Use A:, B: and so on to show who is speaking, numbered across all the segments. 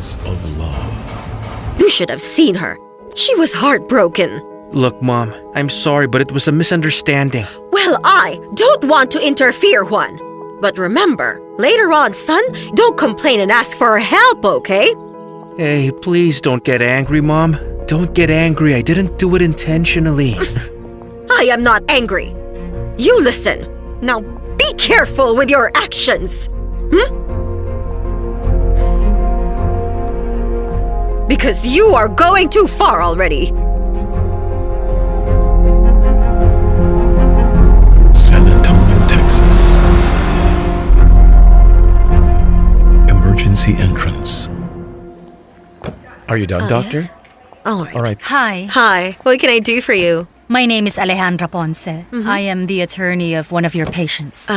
A: because of love.
B: You should have seen her. She was heartbroken.
C: Look, Mom, I'm sorry, but it was a misunderstanding.
B: Well, I don't want to interfere, Juan. But remember, later on, son, don't complain and ask for help, okay?
C: Hey, please don't get angry, Mom. Don't get angry. I didn't do it intentionally.
B: I am not angry. You listen. Now be careful with your actions. Because you are going too far already.
A: San Antonio, Texas. Emergency entrance.
C: Are you done, Doctor?
B: Yes? All right.
D: Hi,
B: Hi, what can I do for you?
D: my name is Alejandra Ponce. I am the attorney of one of your patients.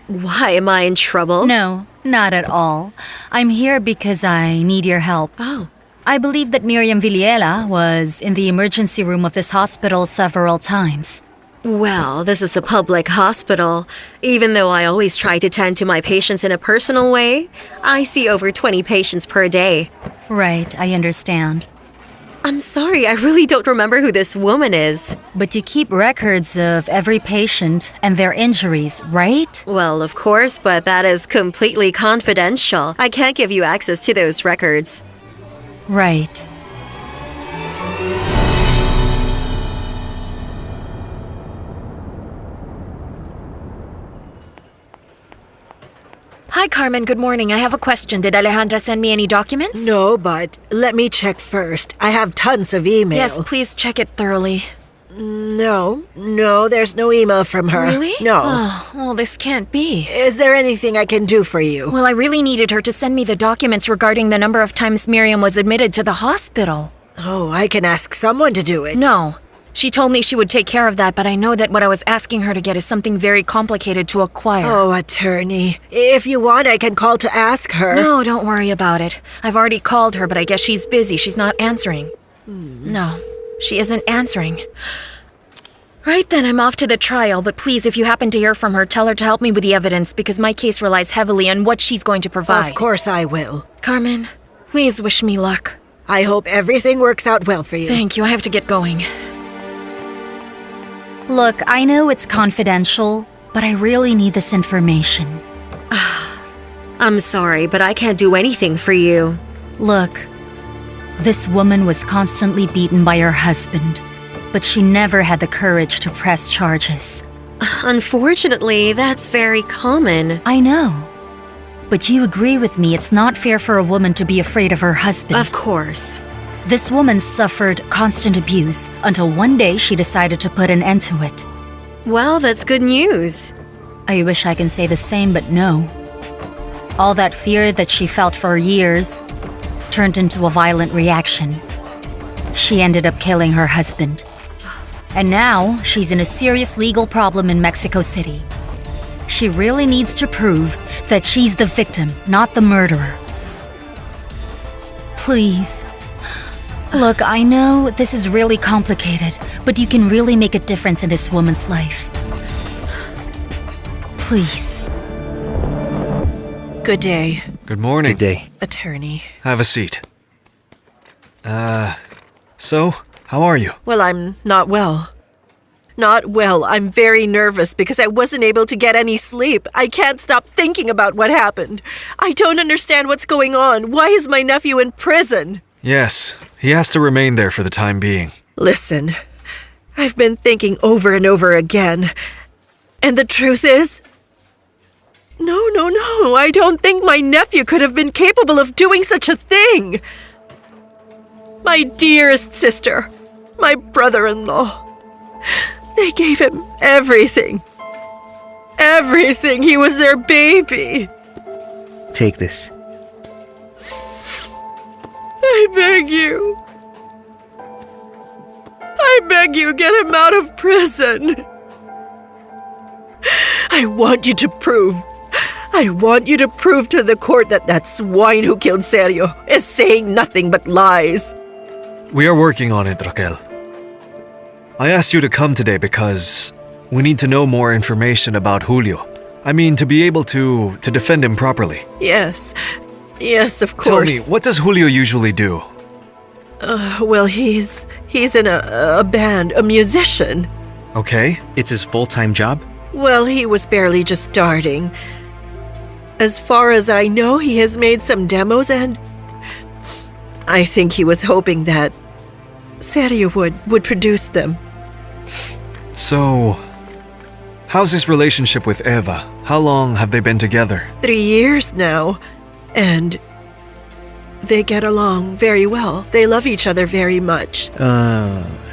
B: Why am I in trouble?
D: No, not at all. I'm here because I need your help.
B: Oh.
D: I believe that Miriam Villela was in the emergency room of this hospital several times.
B: Well, this is a public hospital. Even though I always try to tend to my patients in a personal way, I see over 20 patients per day.
D: Right, I understand.
B: I'm sorry, I really don't remember who this woman is.
D: But you keep records of every patient and their injuries, right?
B: Well, of course, but that is completely confidential. I can't give you access to those records.
D: Right.
E: Hi, Carmen. Good morning. I have a question. Did Alejandra send me any documents?
F: No, but let me check first. I have tons of email.
E: Yes, please check it thoroughly.
F: No, there's no email from her.
E: Really?
F: No.
E: Oh, well, this can't be.
F: Is there anything I can do for you?
E: Well, I really needed her to send me the documents regarding the number of times Miriam was admitted to the hospital.
F: Oh, I can ask someone to do it.
E: No. She told me she would take care of that, but I know that what I was asking her to get is something very complicated to acquire.
F: Oh, attorney. If you want, I can call to ask her.
E: No, don't worry about it. I've already called her, but I guess she's busy. She's not answering. No, she isn't answering. Right then, I'm off to the trial, but please, if you happen to hear from her, tell her to help me with the evidence because my case relies heavily on what she's going to provide.
F: Of course I will.
E: Carmen, please wish me luck.
F: I hope everything works out well for you.
E: Thank you. I have to get going.
D: Look, I know it's confidential, but I really need this information.
B: I'm sorry, but I can't do anything for you.
D: Look, this woman was constantly beaten by her husband, but she never had the courage to press charges.
B: Unfortunately, that's very common.
D: I know. But you agree with me it's not fair for a woman to be afraid of her husband.
B: Of course.
D: This woman suffered constant abuse until one day she decided to put an end to it.
B: Well, that's good news.
D: I wish I can say the same, but no. All that fear that she felt for years turned into a violent reaction. She ended up killing her husband. And now she's in a serious legal problem in Mexico City. She really needs to prove that she's the victim, not the murderer. Please. Look, I know this is really complicated, but you can really make a difference in this woman's life. Please.
F: Good day,
G: Good morning.
C: Good day.
F: attorney.
G: Have a seat. So, how are you?
F: Well, I'm not well. Not well. I'm very nervous because I wasn't able to get any sleep. I can't stop thinking about what happened. I don't understand what's going on. Why is my nephew in prison?
G: Yes, he has to remain there for the time being.
F: Listen, I've been thinking over and over again. And the truth is... No, I don't think my nephew could have been capable of doing such a thing. My dearest sister, my brother-in-law, they gave him everything. Everything. He was their baby.
C: Take this.
F: I beg you. I beg you, get him out of prison. I want you to prove to the court that swine who killed Sergio is saying nothing but lies.
G: We are working on it, Raquel. I asked you to come today because we need to know more information about Julio. I mean, to be able to defend him properly.
F: Yes, Yes, of
G: Tell
F: course.
G: me, what does Julio usually do?
F: Well, he's in a band, a musician.
G: Okay.
C: It's his full-time job?
F: Well, he was barely just starting. As far as I know, he has made some demos, and I think he was hoping that Seria would produce them.
G: So, how's his relationship with Eva? How long have they been together?
F: 3 years now, and they get along very well. They love each other very much.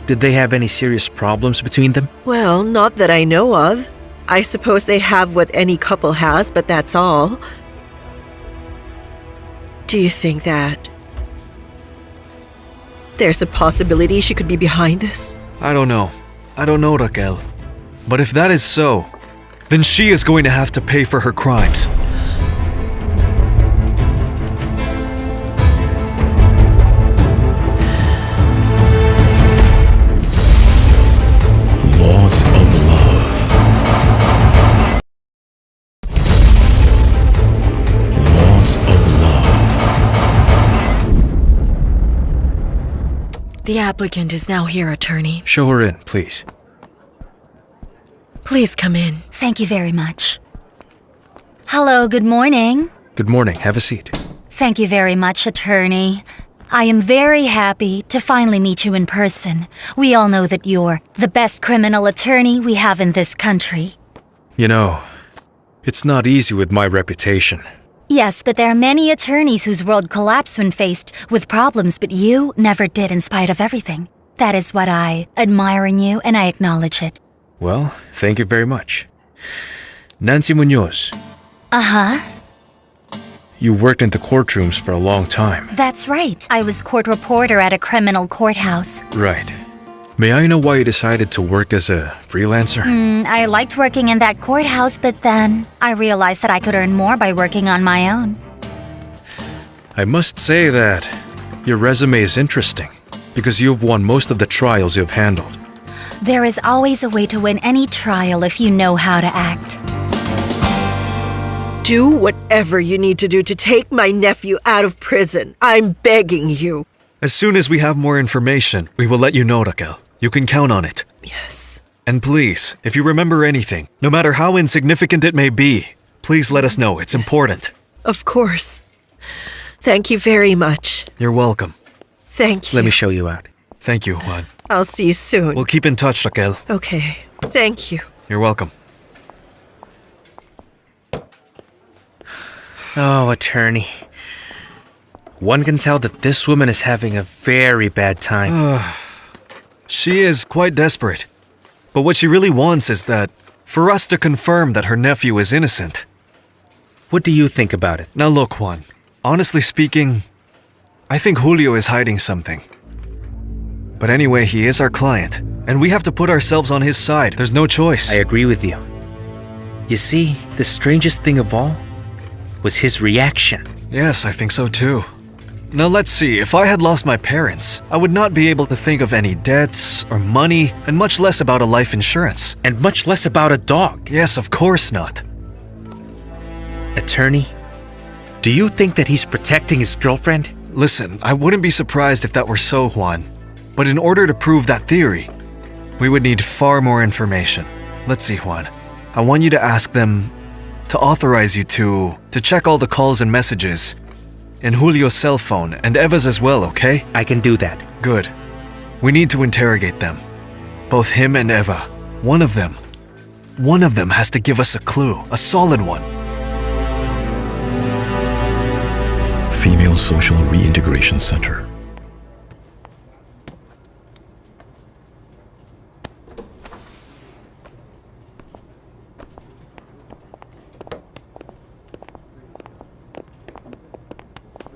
C: Did they have any serious problems between them?
F: Well, not that I know of. I suppose they have what any couple has, but that's all. Do you think that there's a possibility she could be behind this?
G: I don't know. I don't know, Raquel. But if that is so, then she is going to have to pay for her crimes.
A: Laws of love. Laws of love.
E: The applicant is now here, attorney.
C: Show her in, please.
E: Please come in.
D: Thank you very much. Hello, good morning.
C: Good morning. Have a seat.
D: Thank you very much, attorney. I am very happy to finally meet you in person. We all know that you're the best criminal attorney we have in this country.
C: You know, it's not easy with my reputation.
D: Yes, but there are many attorneys whose world collapsed when faced with problems, but you never did in spite of everything. That is what I admire in you, and I acknowledge it.
C: Well, thank you very much. Nancy Munoz,
D: Uh-huh.
C: you worked in the courtrooms for a long time.
D: That's right. I was court reporter at a criminal courthouse.
C: Right. May I know why you decided to work as a freelancer?
D: I liked working in that courthouse, but then I realized that I could earn more by working on my own.
C: I must say that your resume is interesting, because you've won most of the trials you've handled.
D: There is always a way to win any trial if you know how to act.
F: Do whatever you need to do to take my nephew out of prison. I'm begging you.
G: As soon as we have more information, we will let you know, Raquel. You can count on it.
F: Yes.
G: And please, if you remember anything, no matter how insignificant it may be, please let us know. It's important.
F: Of course. Thank you very much.
G: You're welcome.
F: Thank you.
C: Let me show you out.
G: Thank you, Juan.
F: I'll see you soon.
G: We'll keep in touch, Raquel.
F: Okay. Thank you.
G: You're welcome.
C: Oh, attorney. One can tell that this woman is having a very bad time.
G: She is quite desperate. But what she really wants is that for us to confirm that her nephew is innocent.
C: What do you think about it?
G: Now look, Juan. Honestly speaking, I think Julio is hiding something. But anyway, he is our client, and we have to put ourselves on his side. There's no choice.
C: I agree with you. You see, the strangest thing of all was his reaction.
G: Yes, I think so too. Now let's see, if I had lost my parents, I would not be able to think of any debts or money, and much less about a life insurance.
C: And much less about a dog.
G: Yes, of course not.
C: Attorney, do you think that he's protecting his girlfriend?
G: Listen, I wouldn't be surprised if that were so, Juan. But in order to prove that theory, we would need far more information. Let's see, Juan. I want you to ask them to authorize you to check all the calls and messages in Julio's cell phone and Eva's as well, okay?
C: I can do that.
G: Good. We need to interrogate them. Both him and Eva. One of them has to give us a clue, a solid one.
A: Female Social Reintegration Center.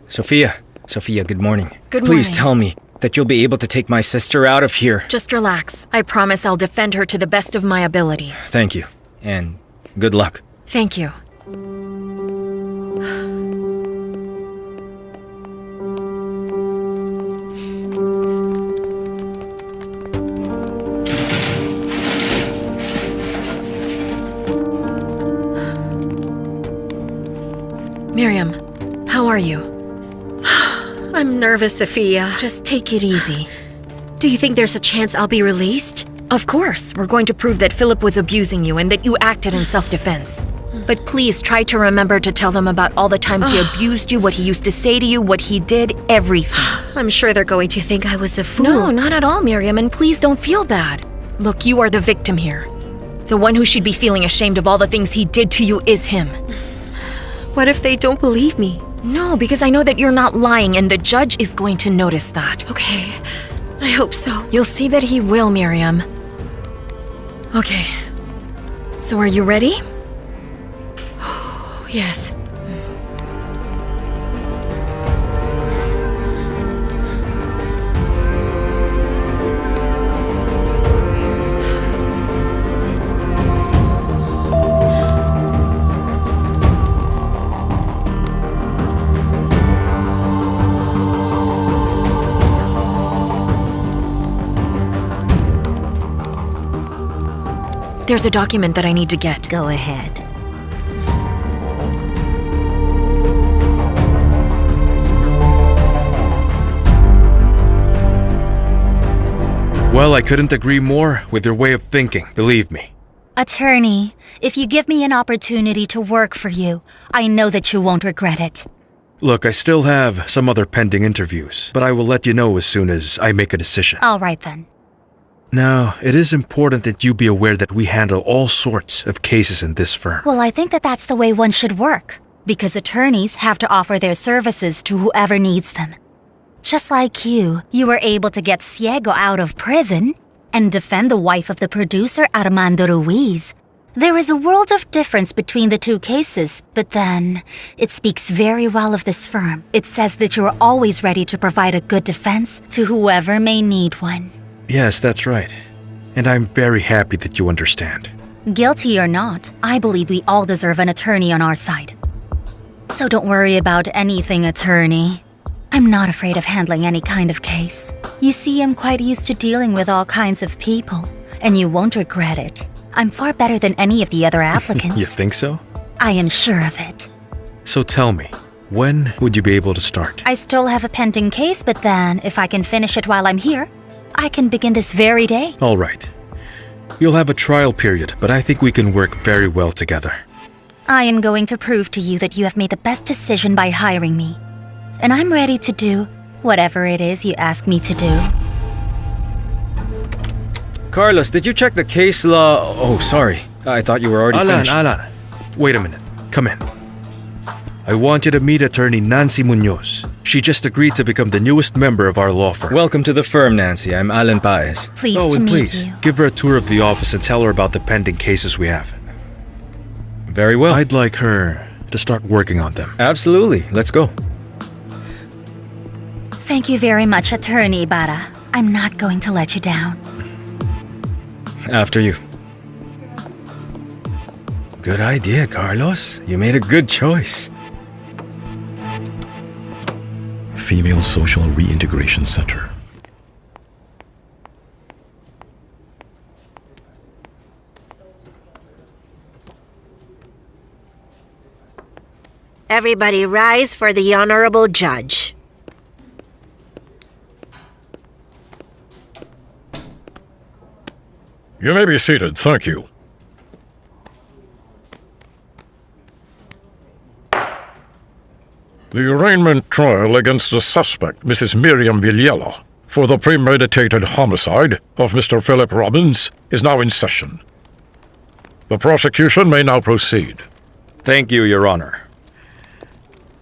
H: Sophia, good morning.
E: Good
H: Please
E: morning.
H: tell me that you'll be able to take my sister out of here.
E: Just relax. I promise I'll defend her to the best of my abilities.
H: Thank you, and good luck.
E: Thank you. Miriam, how are are you?
B: I'm nervous, Sophia.
E: Just take it easy.
B: Do you think there's a chance I'll be released?
E: Of course, we're going to prove that Philip was abusing you and that you acted in self-defense. But please try to remember to tell them about all the times he abused you, what he used to say to you, what he did, everything.
B: I'm sure they're going to think I was a fool.
E: No, not at all, Miriam, and please don't feel bad. Look, you are the victim here. The one who should be feeling ashamed of all the things he did to you is him.
B: What if they don't believe me?
E: No, because I know that you're not lying, and the judge is going to notice that.
B: Okay, I hope so.
E: You'll see that he will, Miriam. Okay. So are you ready?
B: Yes.
E: There's a document that I need to get.
D: Go ahead.
C: Well, I couldn't agree more with your way of thinking, believe me.
D: Attorney, if you give me an opportunity to work for you, I know that you won't regret it.
C: Look, I still have some other pending interviews, but I will let you know as soon as I make a decision.
D: All right then.
C: Now, it is important that you be aware that we handle all sorts of cases in this firm.
D: Well, I think that that's the way one should work, because attorneys have to offer their services to whoever needs them. Just like you were able to get Ciego out of prison and defend the wife of the producer, Armando Ruiz. There is a world of difference between the two cases, but then it speaks very well of this firm. It says that you are always ready to provide a good defense to whoever may need one.
C: Yes, that's right. And I'm very happy that you understand.
D: Guilty or not, I believe we all deserve an attorney on our side. So don't worry about anything, attorney. I'm not afraid of handling any kind of case. You see, I'm quite used to dealing with all kinds of people, and you won't regret it. I'm far better than any of the other applicants.
C: You think so?
D: I am sure of it.
C: So tell me, when would you be able to start?
D: I still have a pending case, but then, if I can finish it while I'm here, I can begin this very day.
C: All right. You'll have a trial period, but I think we can work very well together.
D: I am going to prove to you that you have made the best decision by hiring me. And I'm ready to do whatever it is you ask me to do.
H: Carlos, did you check the case law? Oh, sorry. I thought you were already finished.
C: Alan, wait a minute. Come in. I want you to meet attorney Nancy Munoz. She just agreed to become the newest member of our law firm.
H: Welcome to the firm, Nancy. I'm Alan Paez.
D: Pleased to
C: and
D: meet
C: please,
D: you.
C: give her a tour of the office and tell her about the pending cases we have.
H: Very well.
C: I'd like her to start working on them.
H: Absolutely. Let's go.
D: Thank you very much, Attorney Ibarra. I'm not going to let you down.
H: After you. Good idea, Carlos. You made a good choice.
A: Female Social Reintegration Center.
F: Everybody rise for the Honorable Judge.
I: You may be seated, thank you. The arraignment trial against the suspect, Mrs. Miriam Villela, for the premeditated homicide of Mr. Philip Robbins, is now in session. The prosecution may now proceed.
C: Thank you, Your Honor.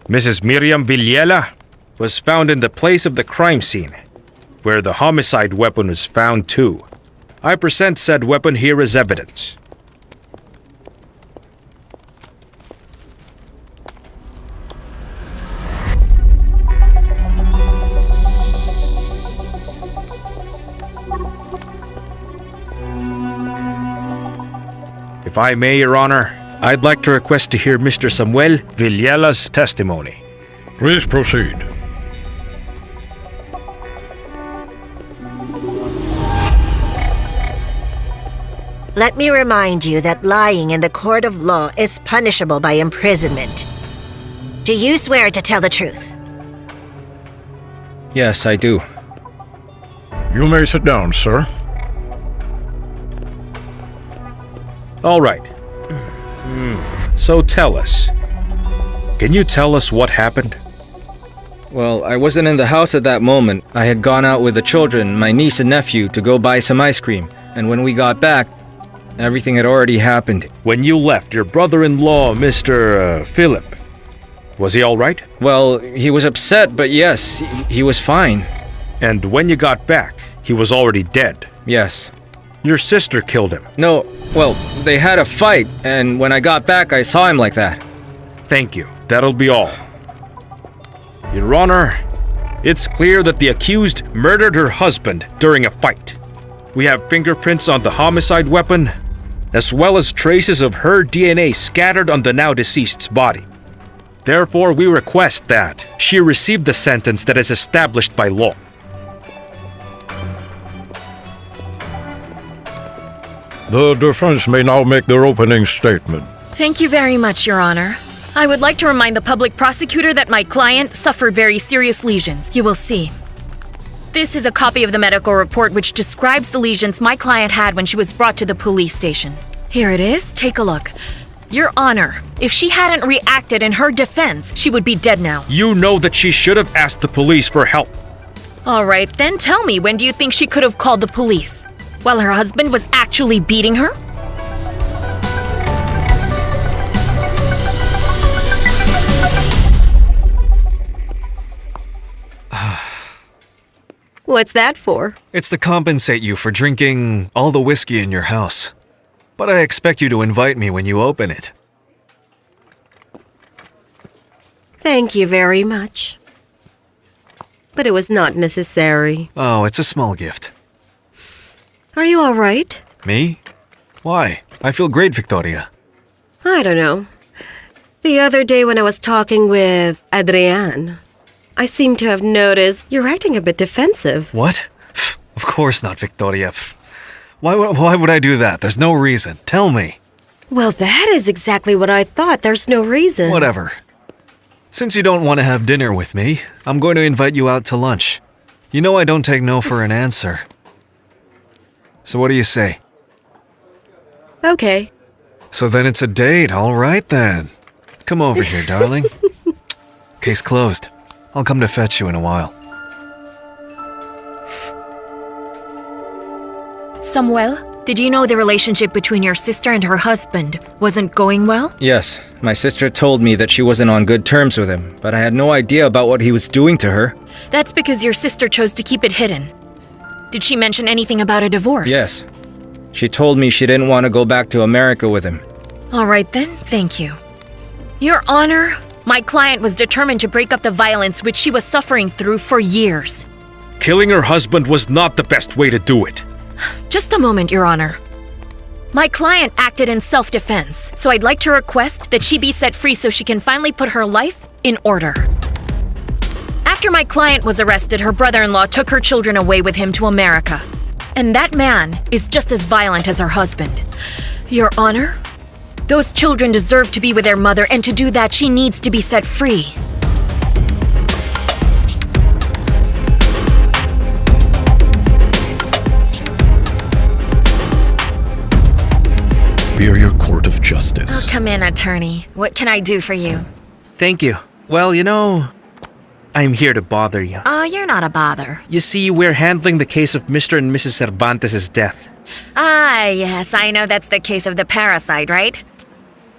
C: Mrs. Miriam Villela was found in the place of the crime scene, where the homicide weapon was found too. I present said weapon here as evidence. If I may, Your Honor, I'd like to request to hear Mr. Samuel Villella's testimony.
I: Please proceed.
F: Let me remind you that lying in the court of law is punishable by imprisonment.
J: Do you swear to tell the truth?
H: Yes, I do.
I: You may sit down, sir.
C: All right. So tell us. Can you tell us what happened?
H: Well, I wasn't in the house at that moment. I had gone out with the children, my niece and nephew, to go buy some ice cream. And when we got back, everything had already happened.
C: When you left, your brother-in-law, Mr. Philip, was he all right?
H: Well, he was upset, but yes, he was fine.
C: And when you got back, he was already dead.
H: Yes.
C: Your sister killed him.
H: No, well, they had a fight, and when I got back, I saw him like that.
C: Thank you. That'll be all. Your Honor, it's clear that the accused murdered her husband during a fight. We have fingerprints on the homicide weapon, as well as traces of her DNA scattered on the now deceased's body. Therefore, we request that she receive the sentence that is established by law.
I: The defense may now make their opening statement.
E: Thank you very much, Your Honor. I would like to remind the public prosecutor that my client suffered very serious lesions. You will see. This is a copy of the medical report which describes the lesions my client had when she was brought to the police station. Here it is. Take a look. Your Honor, if she hadn't reacted in her defense, she would be dead now.
C: You know that she should have asked the police for help.
E: All right, then tell me, when do you think she could have called the police? While her husband was actually beating her?
B: What's that for?
G: It's to compensate you for drinking all the whiskey in your house. But I expect you to invite me when you open it.
B: Thank you very much. But it was not necessary.
G: Oh, it's a small gift.
B: Are you all right?
G: Me? Why? I feel great, Victoria.
B: I don't know. The other day when I was talking with Adrienne, I seem to have noticed you're acting a bit defensive.
G: What? Of course not, Victoria. Why would I do that? There's no reason. Tell me.
B: Well, that is exactly what I thought. There's no reason.
G: Whatever. Since you don't want to have dinner with me, I'm going to invite you out to lunch. You know I don't take no for an answer. So what do you say?
B: Okay.
G: So then it's a date, all right then. Come over here, darling. Case closed. I'll come to fetch you in a while.
E: Samuel, did you know the relationship between your sister and her husband wasn't going well?
H: Yes, my sister told me that she wasn't on good terms with him, but I had no idea about what he was doing to her.
E: That's because your sister chose to keep it hidden. Did she mention anything about a divorce?
H: Yes. She told me she didn't want to go back to America with him.
E: All right then, thank you. Your Honor, my client was determined to break up the violence which she was suffering through for years.
C: Killing her husband was not the best way to do it.
E: Just a moment, Your Honor. My client acted in self-defense, so I'd like to request that she be set free so she can finally put her life in order. After my client was arrested, her brother-in-law took her children away with him to America. And that man is just as violent as her husband. Your Honor, those children deserve to be with their mother, and to do that, she needs to be set free.
A: Superior Court of Justice.
E: Come in, attorney. What can I do for you?
K: Thank you. Well, you know, I'm here to bother you.
E: You're not a bother.
K: You see, we're handling the case of Mr. and Mrs. Cervantes' death.
E: Ah, yes, I know that's the case of the parasite, right?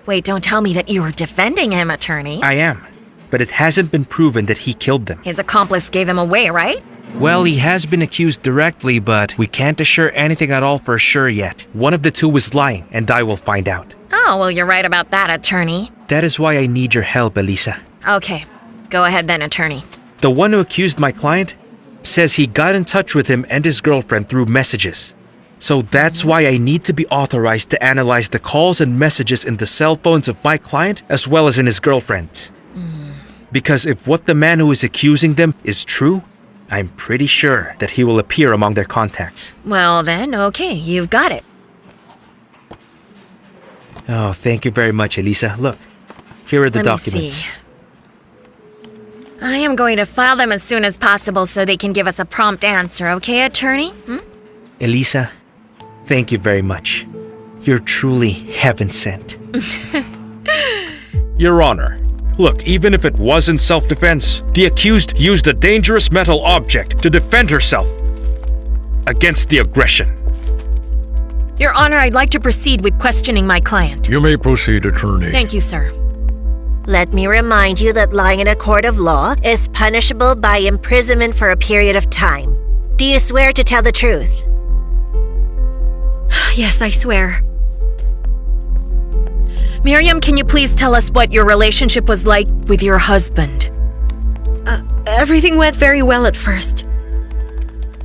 E: Wait, don't tell me that you were defending him, attorney.
K: I am. But it hasn't been proven that he killed them.
E: His accomplice gave him away, right?
K: Well, he has been accused directly, but we can't assure anything at all for sure yet. One of the two was lying, and I will find out.
E: Oh, well, you're right about that, attorney.
K: That is why I need your help, Elisa.
E: Okay, go ahead then, attorney.
K: The one who accused my client says he got in touch with him and his girlfriend through messages. So that's why I need to be authorized to analyze the calls and messages in the cell phones of my client as well as in his girlfriend's. Because if what the man who is accusing them is true, I'm pretty sure that he will appear among their contacts.
E: Well then, okay, you've got it.
K: Oh, thank you very much, Elisa. Look, here are the documents.
E: See. I am going to file them as soon as possible so they can give us a prompt answer, okay, attorney?
K: Elisa, thank you very much. You're truly heaven sent.
C: Your Honor, look, even if it wasn't self-defense, the accused used a dangerous metal object to defend herself against the aggression.
E: Your Honor, I'd like to proceed with questioning my client.
I: You may proceed, attorney.
E: Thank you, sir.
J: Let me remind you that lying in a court of law is punishable by imprisonment for a period of time. Do you swear to tell the truth?
B: Yes, I swear.
E: Miriam, can you please tell us what your relationship was like with your husband?
B: Everything went very well at first.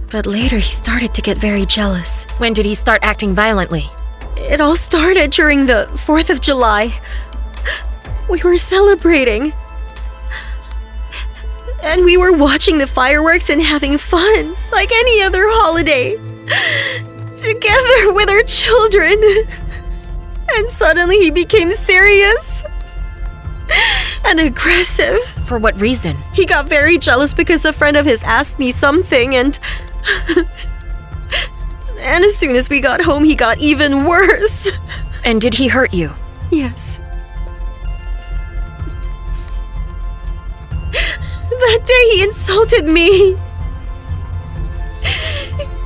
B: But later he started to get very jealous.
E: When did he start acting violently?
B: It all started during the 4th of July. We were celebrating. And we were watching the fireworks and having fun, like any other holiday. Together with our children. And suddenly he became serious and aggressive.
E: For what reason?
B: He got very jealous because a friend of his asked me something and as soon as we got home, he got even worse.
E: And did he hurt you?
B: Yes. That day he insulted me.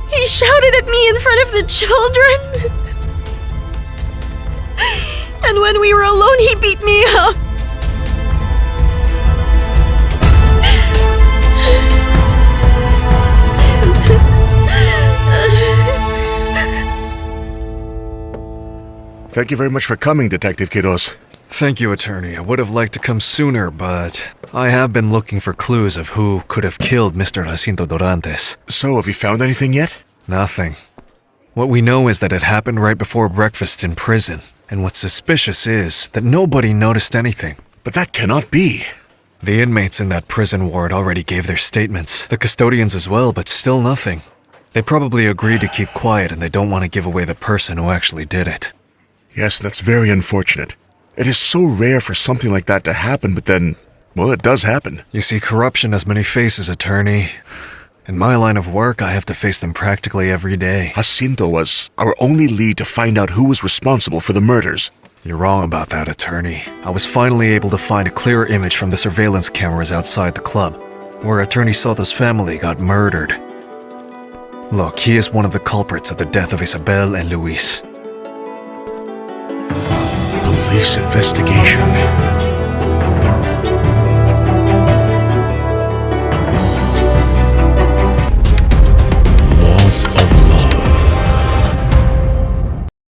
B: He shouted at me in front of the children. And when we were alone, he beat me up.
A: Thank you very much for coming, Detective Quiroz.
G: Thank you, attorney. I would have liked to come sooner, but I have been looking for clues of who could have killed Mr. Jacinto Dorantes.
A: So, have you found anything yet?
G: Nothing. What we know is that it happened right before breakfast in prison, and what's suspicious is that nobody noticed anything.
A: But that cannot be.
G: The inmates in that prison ward already gave their statements, the custodians as well, but still nothing. They probably agreed to keep quiet and they don't want to give away the person who actually did it.
A: Yes, that's very unfortunate. It is so rare for something like that to happen, but then, well, it does happen.
G: You see, corruption has many faces, attorney. In my line of work, I have to face them practically every day.
A: Jacinto was our only lead to find out who was responsible for the murders.
G: You're wrong about that, attorney. I was finally able to find a clear image from the surveillance cameras outside the club, where Attorney Soto's family got murdered. Look, he is one of the culprits of the death of Isabel and Luis.
A: Police investigation.